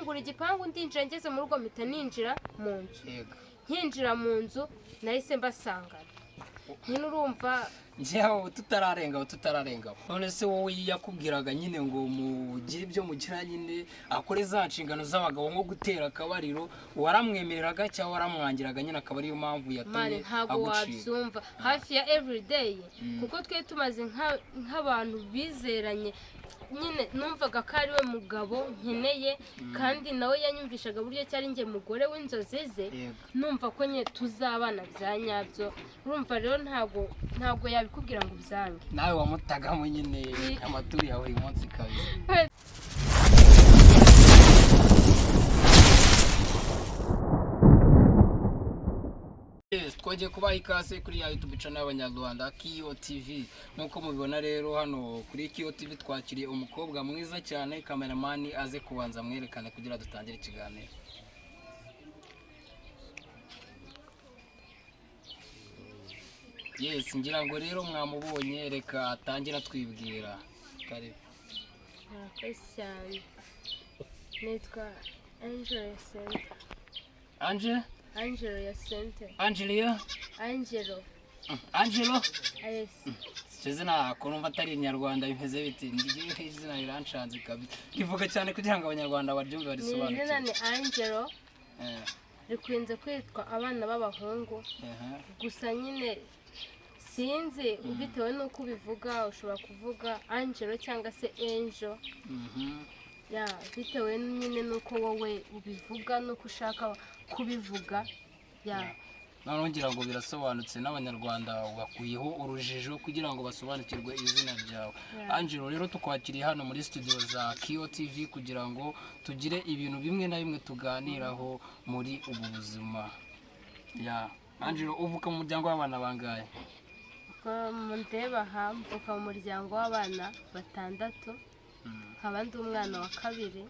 mfungura igipangu ndinjira ngeze mu rugo mpita ninjira mu nzu nkinjira mu nzu nahise mbasangana nyine urumva njyewe tutararenga none se wowe yakubwiraga nyine ngo mugire ibyo mugira nyine akore za nshingano z'abagabo nko gutera akabariro waramwemereraga cyangwa waramwangiraga nyine akaba ariyo mpamvu yatumye ntabwo wabyumva hafi ya everyday kuko twe tumaze nk'abantu bizeranye nyine numvaga ko ari we mugabo nkeneye kandi nawe yanyumvishaga buryo cyari njye mugore w'inzozi ze numva ko nye tuzabana bya nyabyo urumva rero ntabwo yabikubwira ngo ubyange nawe wamutagamo nyine amaturi yawe buri munsi kabiri twagiye kubaha ikaze kuri ya YouTube channel y'Abanyarwanda Kiyo TV nkuko mubibona rero hano kuri Kiyo TV twakiriye umukobwa mwiza cyane cameraman aze kubanza mwerekane kugira dutangire ikiganiro. Yes, ngira ngo rero mwamubonye reka atangira twibwira. Karibu. Christian. Nitwa Angel Center. Angelo ya Center. Angelo. Yes. Izina kurumva atari Inyarwanda bimeze bite ngiye izina riranshanze kabisa. Kivuga cyane kugira ngo Abanyarwanda baryumve barisobanukirwe. Izina ni Angelo. Rikunze kwitwa abana b'abahungu. Gusa nyine sinzi ubitewe nuko ubivuga ushobora kuvuga Angelo cyangwa se Angel. Ya bitewe nyine nuko wowe ubivuga nuko ushaka kubivuga ya none ngira ngo birasobanutse n'Abanyarwanda bakuyeho urujijo kugira ngo basobanukirwe izina ryawe. Angelo rero tukwakiriye hano muri studio za Kiyo TV kugira ngo tugire ibintu bimwe na bimwe tuganiraho muri ubu buzima. Ya Angelo uvuka mu muryango w'abana bangahe? Mundeba hamvuka mu muryango w'abana 6 abandi umwana wa 2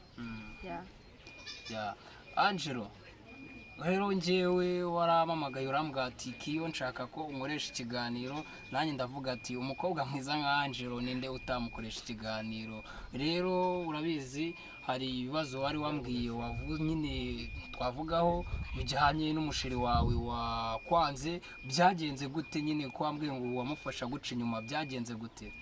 ya Angelo rero njyewe waramamagaye urambwira ati Kiyo nshaka ko unkoresha ikiganiro nanjye ndavuga ati umukobwa mwiza nka Angelo ninde utamukoresha ikiganiro rero urabizi hari ibibazo wari wambwiye wavuze nyine twavugaho bijyanye n'umushiri wawe wakwanze byagenze gute nyine kwambwiye ngo wamufasha guca inyuma byagenze gute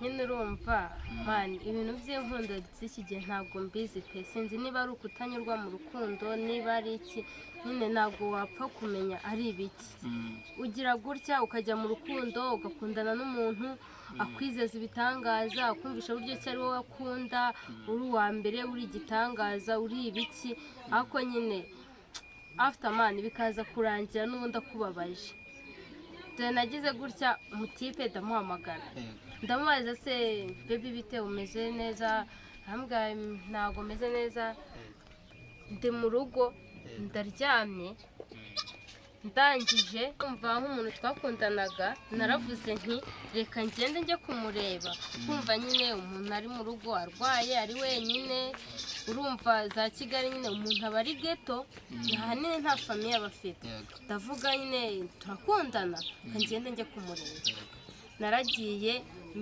nyine urumva man ibintu by'inkundo z'iki gihe ntabwo mbizi pe sinzi niba ari ukutanyurwa mu rukundo niba ari iki nyine ntabwo wapfa kumenya ari ibiki ugira gutya ukajya mu rukundo ugakundana n'umuntu akwizeza ibitangaza akumvisha buryo cyari wowe akunda uri uwa mbere uri igitangaza uri ibiki ariko nyine after man bikaza kurangira n'ubundi akubabaje nagize gutya umutipe ndamuhamagara ndamubaza se baby bite umeze neza hambwa ntago meze neza ndi mu rugo ndaryamye ndangije kumva nk'umuntu twakundanaga naravuze nti reka ngende njye kumureba kumva nyine umuntu ari mu rugo arwaye ari wenyine urumva za Kigali nyine umuntu aba ari ghetto ahanini nta famille abafite ndavuga nyine turakundana ngende njye kumureba naragiye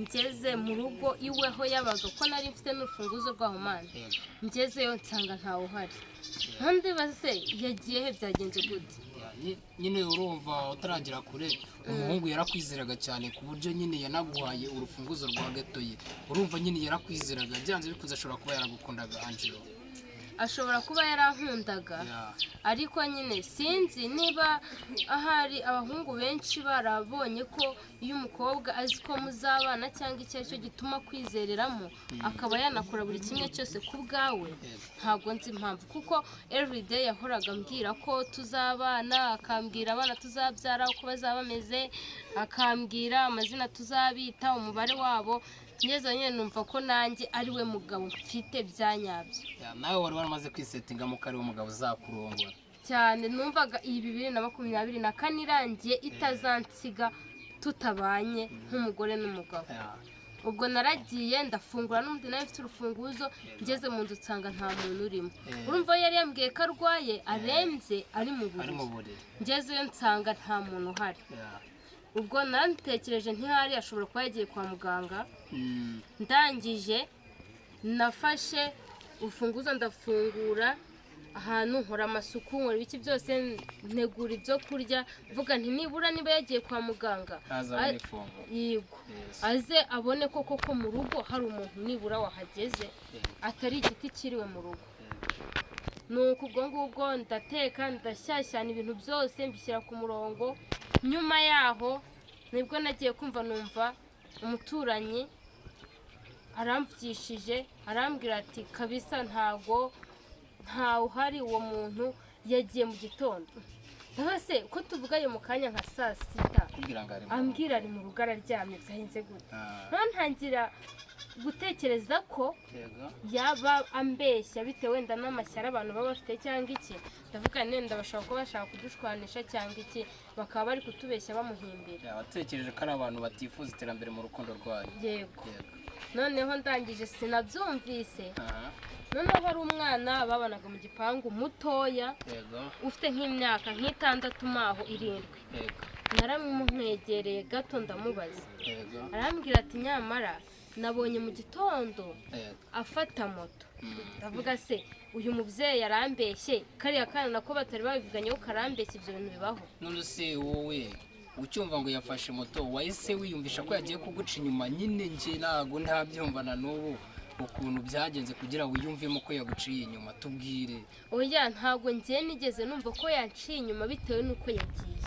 ngeze mu rugo iweho yabaga ko nari mfite n'urufunguzo rwaho manje ngezeyo nsanga ntawe uhari kandi base yagiye he byagenze gute nyine urumva utaragira kure umuhungu yarakwizeraga cyane ku buryo nyine yanaguhaye urufunguzo rwa gato ye urumva nyine yarakwizeraga byanze bikuze ashobora kuba yaragukundaga Angelo ashobora kuba yarankundaga ariko nyine sinzi niba ahari abahungu benshi barabonye ko iyo umukobwa azi ko muzabana cyangwa icyo cyo gituma kwizereramo akaba yanakora buri kimwe cyose ku bwawe ntabwo nzi impamvu kuko everyday yahoraga ambwira ko tuzabana akambwira abana tuzabyara uko bazaba bameze akambwira amazina tuzabita umubare wabo ngeze nyine numva ko nanjye ari we mugabo mfite byanyabyo nawe wari waramaze kwisetinga mu kari w'umugabo uzakurongora cyane numvaga iyi 2024 irangiye itazansiga tutabanye nk'umugore n'umugabo ubwo naragiye ndafungura n'undi nawe mfite urufunguzo ngeze mu nzu nsanga nta muntu urimo urumva yari yambwiye ko arwaye arembye ari mu buriri ngezeyo nsanga nta muntu uhari ubwo narantekereje ntihari ashobora kuba yagiye kwa muganga ndangije nafashe urufunguzo ndafungura ahantu nkora amasuku nkora ibiki byose ntegura ibyo kurya mvuga nti nibura niba yagiye kwa muganga yego aze abone koko ko mu rugo hari umuntu nibura wahageze atari igiti kiriwe mu rugo. nuko ubwo ngubwo ndateka ndashyashyana ibintu byose mbishyira ku murongo. nyuma yaho nibwo nagiye kumva numva umuturanyi aramvugishije arambwira ati kabisa ntawe uhari, uwo muntu yagiye mu gitondo. se ko tuvugayo mu kanya nka saa sita ambwira ari mu rugo araryamye byahinze gute. ntangira gutekereza ko yaba ambeshya bitewe wenda n'amashyara abantu baba bafite cyangwa iki. ndavuga nenda bashobora kuba bashaka kudushwanisha cyangwa iki, bakaba bari kutubeshya bamuhimbira. watekereje ko ari abantu batifuza iterambere mu rukundo rwayo. yego noneho ndangije sinabyumvise. noneho hari umwana babanaga mu gipangu mutoya ufite nk'imyaka nk'itandatu maho 7. naramumwegereye gato ndamubaza, arambwira ati nyamara nabonye mu gitondo afata moto. ndavuga se uyu mubyeyi yarambeshye kariya kana nako batari babivuganye ko karambeshye ibyo bintu bibaho. none se wowe ucyumva ngo yafashe moto wahise wiyumvisha ko yagiye kuguca inyuma? nyine njye ntabwo ntabyumva na n'ubu ukuntu byagenze kugira ngo wiyumvemo ko yaguciye inyuma, tubwire. oya ntabwo njye nigeze numva ko yanciye inyuma bitewe n'uko yagiye.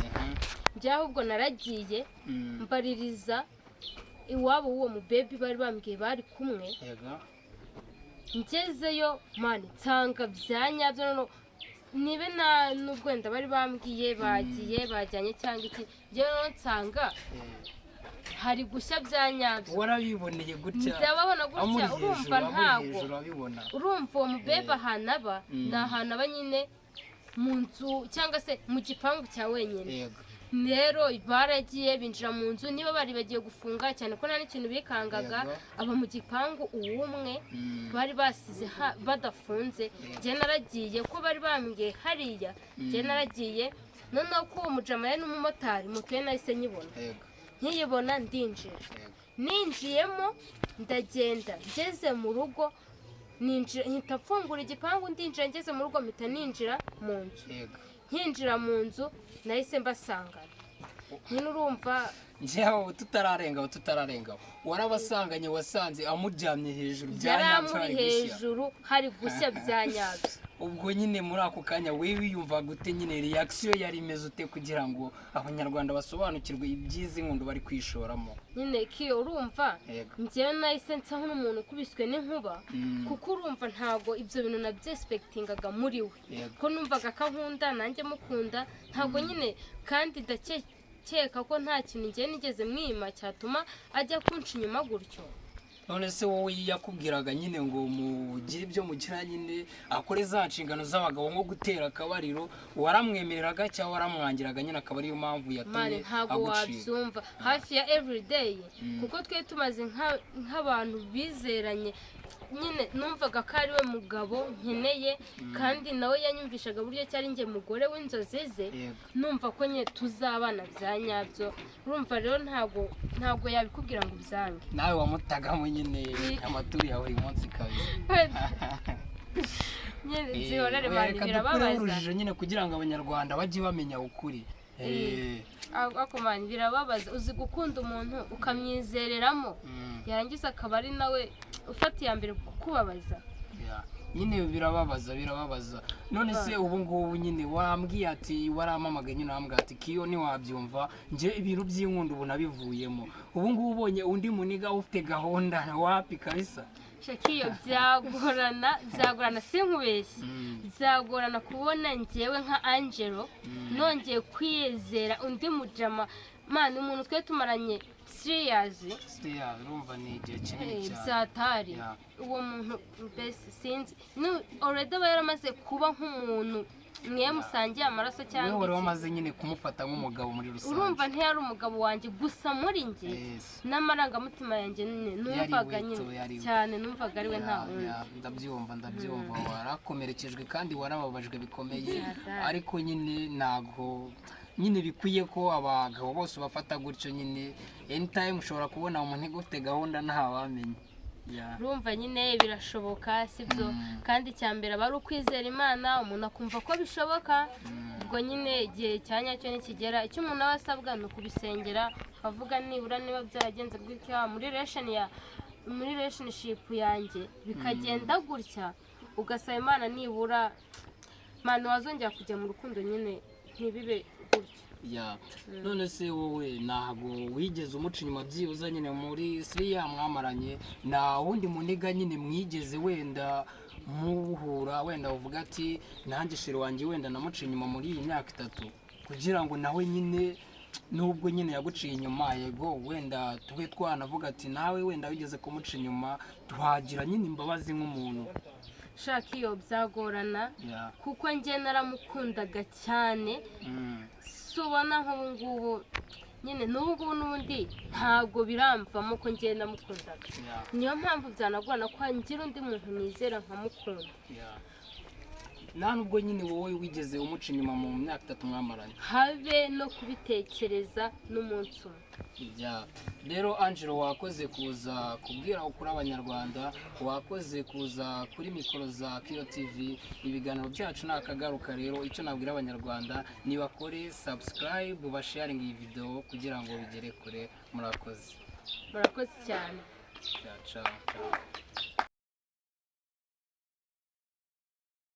njye ahubwo naragiye mbaririza iwabo w'uwo mubebi bari bambwiye bari kumwe. ngezeyo mani nsanga byanyabyo. noneho nibe n'ubwo wenda bari bambwiye bajyanye cyangwa iki, njyewe nsanga hari gushya byanyabyo. warabiboneye gutya? ndababona gutya. urumva ntabwo urumva uwo mubebe ahantu aba ni ahantu aba nyine mu nzu cyangwa se mu gipangu cya wenyine. rero baragiye binjira mu nzu, niba bari bagiye gufunga cyane ko nta n'ikintu bikangaga, aba mu gipangu uwumwe bari basize badafunze. njye naragiye ko bari bambwiye hariya, njye naragiye. noneho ko uwo mujama yari n'umumotari, moto ye nahise nyibona. nkiyibona ndinjira, ninjiyemo ndagenda ngeze mu rugo mpita mfungura igipangu ndinjira. ngeze mu rugo mpita ninjira mu nzu. nkinjira mu nzu nahise mbasangana. nyine urumva njyewe tutararengaho warabasanganye, wasanze amuryamye hejuru byanyabyo hejuru hari gushya byanyabyo. ubwo nyine muri ako kanya we wiyumva gute? nyine reaction yari imeze ute kugira ngo abanyarwanda basobanukirwe ibyizi nkundo bari kwishoramo? nyine kiyo urumva njyewe nahise nsa nk'umuntu ukubiswe n'inkuba, kuko urumva ntabwo ibyo bintu nabyexpectingaga muri we. ko numvaga akahunda nanjye mukunda, ntabwo nyine kandi ndakeka ko nta kintu njye nigeze mwima cyatuma ajya kunca inyuma gutyo. none se wowe yakubwiraga nyine ngo mugire ibyo mugira, nyine akore za nshingano z'abagabo nko gutera akabariro, waramwemereraga cyangwa waramwangiraga? nyine akaba ariyo mpamvu yatumye ntabwo wabyumva hafi ya everyday, kuko twe tumaze nk'abantu bizeranye. nyine numvaga ko ari we mugabo nkeneye, kandi nawe yanyumvishaga buryo cyari njye mugore w'inzozi ze. numva ko nyine tuzabana bya nyabyo. urumva rero ntabwo yabikubwira ngo ubyange. nawe wamutagamo nyine amaturi yawe uyu munsi kabisa. nyine zihorere bari birababaza urujijo nyine kugira ngo abanyarwanda bajye bamenya ukuri. akomanya birababaza. uzi gukunda umuntu ukamwizereramo, yarangiza akaba ari nawe ufata iya mbere kukubabaza. nyine birababaza. none se ubu ngubu nyine wambwiye ati warampamagaye, nyine wambwiye ati kiyo ntiwabyumva njye ibintu by'inkundo ubu nabivuyemo. ubu ngubu ubonye undi muniga ufite gahunda wapi kabisa? shakiyo byagorana sinkubeshye. byagorana kubona njyewe nka Angelo nongeye kwiyezera undi mujama. mani umuntu twe tumaranye 3 years urumva ni igihe kinini cyane. byatari uwo muntu mbese sinzi already aba yaramaze kuba nk'umuntu mwe musangiye amaraso cyangwa wowe wamaze nyine kumufata nk'umugabo muri rusange. urumva ntiyari umugabo wanjye gusa muri njye n'amarangamutima yanjye numvaga nyine cyane, numvaga ari we nta wundi. ndabyumva warakomerekejwe kandi warababajwe bikomeye, ariko nyine ntabwo nyine bikwiye ko abagabo bose bafata gutyo. nyine anytime ushobora kubona umuntu ufite gahunda ntawamenye. Yeah. urumva nyine birashoboka sibyo kandi icya mbere aba ari ukwizera imana umuntu akumva ko bishoboka ubwo nyine igihe cya nyacyo nikigera icyo umuntu aba asabwa ni ukubisengera ukavuga nibura niba byaragenze gutya muri relationship yanjye bikagenda gutya ugasaba imana nibura mwana wazongera kujya mu rukundo nyine ntibibe gutya. Ya none se wowe ntabwo wigeze umuca inyuma byibuze nyine muri siriya mwamaranye nta wundi muniga nyine mwigeze wenda muhura wenda uvuga ati nanjye sheri wanjye wenda namuciye inyuma muri iyi myaka 3 kugira ngo nawe nyine nubwo nyine yaguciye inyuma yego wenda tube twanavuga ati nawe wenda wigeze kumuca inyuma tuhagira nyine imbabazi nk'umuntu. shaka iyo byagorana Yeah. kuko njye naramukundaga cyane subona nk'ubu ngubu nyine n'ubu n'ubundi ntabwo biramvamo ko njye namukundaga Yeah. niyo mpamvu byanagorana ko ngira undi muntu nizera nkamukunda. Yeah. nta nubwo nyine wowe wigeze umuca inyuma mu myaka 3 mwamaranye habe no kubitekereza n'umunsi umwe. Yeah. Rero Angelo wakoze kuza kubwira ukuri abanyarwanda, wakoze kuza kuri mikoro za Kiro TV. Ibiganiro byacu nakagaruka rero icyo nabwira abanyarwanda ni bakore subscribe basharing iyi video kugira ngo bigere kure. Murakoze murakoze cyane. ciao ciao.